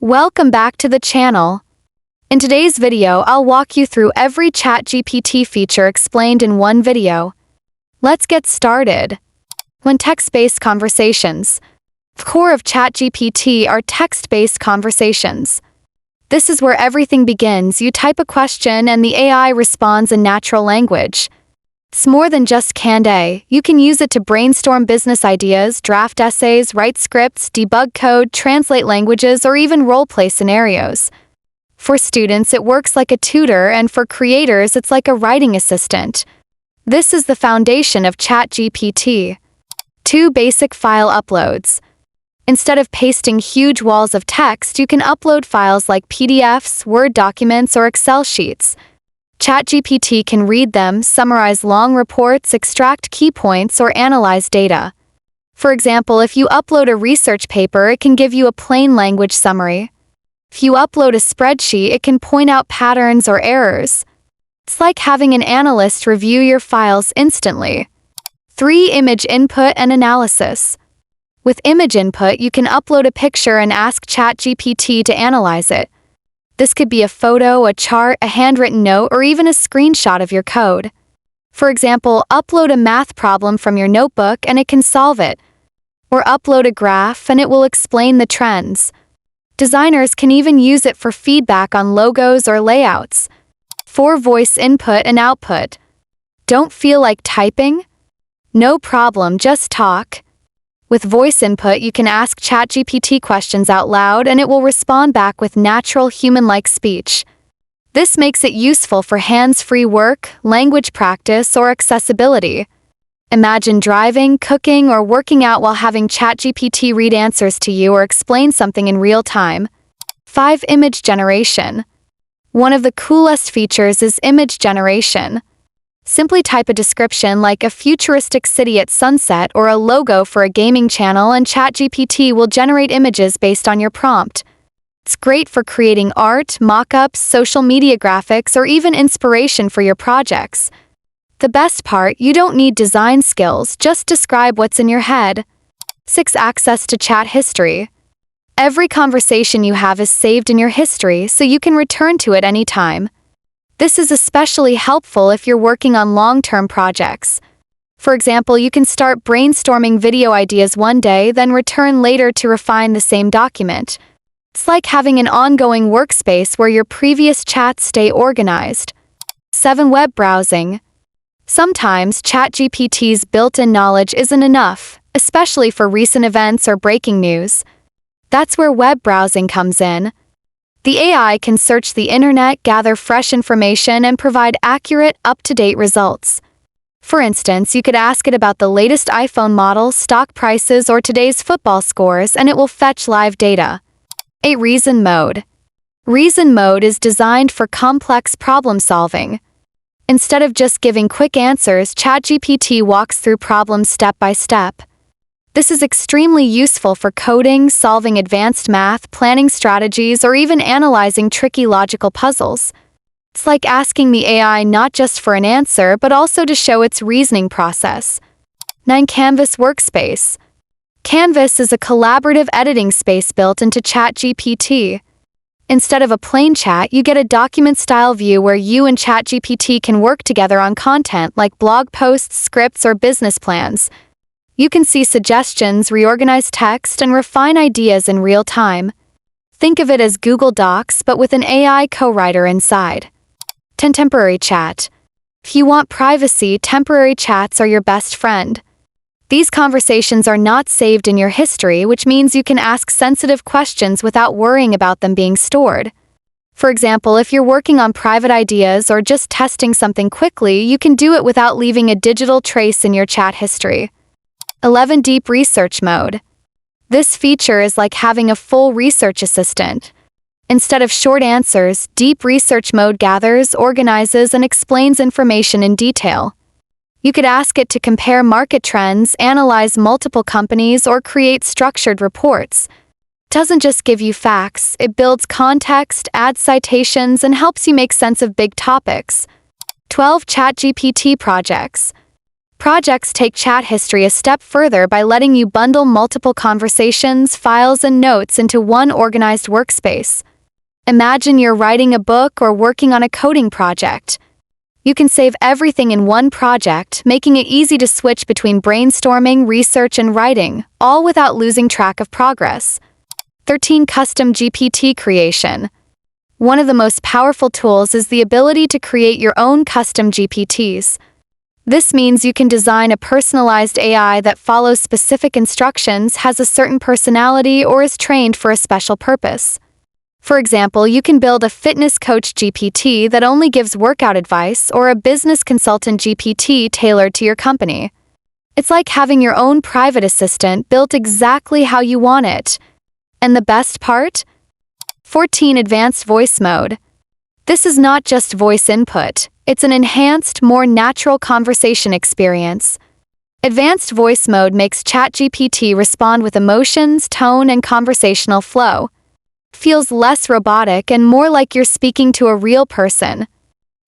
Welcome back to the channel. In today's video, I'll walk you through every ChatGPT feature explained in one video. Let's get started. When text-based conversations. The core of ChatGPT are text-based conversations. This is where everything begins. You type a question and the AI responds in natural language. It's more than just canned A. You can use it to brainstorm business ideas, draft essays, write scripts, debug code, translate languages, or even role-play scenarios. For students, it works like a tutor, and for creators, it's like a writing assistant. This is the foundation of ChatGPT. 2 basic file uploads. Instead of pasting huge walls of text, you can upload files like PDFs, Word documents, or Excel sheets. ChatGPT can read them, summarize long reports, extract key points, or analyze data. For example, if you upload a research paper, it can give you a plain language summary. If you upload a spreadsheet, it can point out patterns or errors. It's like having an analyst review your files instantly. 3 image input and analysis. With image input, you can upload a picture and ask ChatGPT to analyze it. This could be a photo, a chart, a handwritten note, or even a screenshot of your code. For example, upload a math problem from your notebook and it can solve it. Or upload a graph and it will explain the trends. Designers can even use it for feedback on logos or layouts. 4 voice input and output. Don't feel like typing? No problem, just talk. With voice input, you can ask ChatGPT questions out loud and it will respond back with natural human-like speech. This makes it useful for hands-free work, language practice, or accessibility. Imagine driving, cooking, or working out while having ChatGPT read answers to you or explain something in real time. 5 image generation. One of the coolest features is image generation. Simply type a description like a futuristic city at sunset or a logo for a gaming channel and ChatGPT will generate images based on your prompt. It's great for creating art, mock-ups, social media graphics, or even inspiration for your projects. The best part, you don't need design skills, just describe what's in your head. 6 access to chat history. Every conversation you have is saved in your history, so you can return to it anytime. This is especially helpful if you're working on long-term projects. For example, you can start brainstorming video ideas one day, then return later to refine the same document. It's like having an ongoing workspace where your previous chats stay organized. 7 web browsing. Sometimes ChatGPT's built-in knowledge isn't enough, especially for recent events or breaking news. That's where web browsing comes in. The AI can search the internet, gather fresh information, and provide accurate, up-to-date results. For instance, you could ask it about the latest iPhone model, stock prices, or today's football scores, and it will fetch live data. 8 reason mode. Reason mode is designed for complex problem-solving. Instead of just giving quick answers, ChatGPT walks through problems step by step. This is extremely useful for coding, solving advanced math, planning strategies, or even analyzing tricky logical puzzles. It's like asking the AI not just for an answer, but also to show its reasoning process. 9 Canvas workspace. Canvas is a collaborative editing space built into ChatGPT. Instead of a plain chat, you get a document-style view where you and ChatGPT can work together on content like blog posts, scripts, or business plans. You can see suggestions, reorganize text, and refine ideas in real time. Think of it as Google Docs, but with an AI co-writer inside. 10 temporary chat. If you want privacy, temporary chats are your best friend. These conversations are not saved in your history, which means you can ask sensitive questions without worrying about them being stored. For example, if you're working on private ideas or just testing something quickly, you can do it without leaving a digital trace in your chat history. 11 Deep research mode. This feature is like having a full research assistant. Instead of short answers, deep research mode gathers, organizes, and explains information in detail. You could ask it to compare market trends, analyze multiple companies, or create structured reports. It doesn't just give you facts, it builds context, adds citations, and helps you make sense of big topics. 12 ChatGPT projects. Projects take chat history a step further by letting you bundle multiple conversations, files, and notes into one organized workspace. Imagine you're writing a book or working on a coding project. You can save everything in one project, making it easy to switch between brainstorming, research, and writing, all without losing track of progress. 13. Custom GPT creation. One of the most powerful tools is the ability to create your own custom GPTs. This means you can design a personalized AI that follows specific instructions, has a certain personality, or is trained for a special purpose. For example, you can build a fitness coach GPT that only gives workout advice, or a business consultant GPT tailored to your company. It's like having your own private assistant built exactly how you want it. And the best part? 14. Advanced voice mode. This is not just voice input, it's an enhanced, more natural conversation experience. Advanced voice mode makes ChatGPT respond with emotions, tone, and conversational flow. Feels less robotic and more like you're speaking to a real person.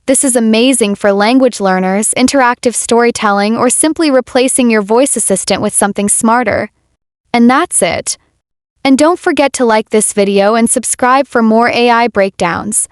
This is amazing for language learners, interactive storytelling, or simply replacing your voice assistant with something smarter. And that's it. And don't forget to like this video and subscribe for more AI breakdowns.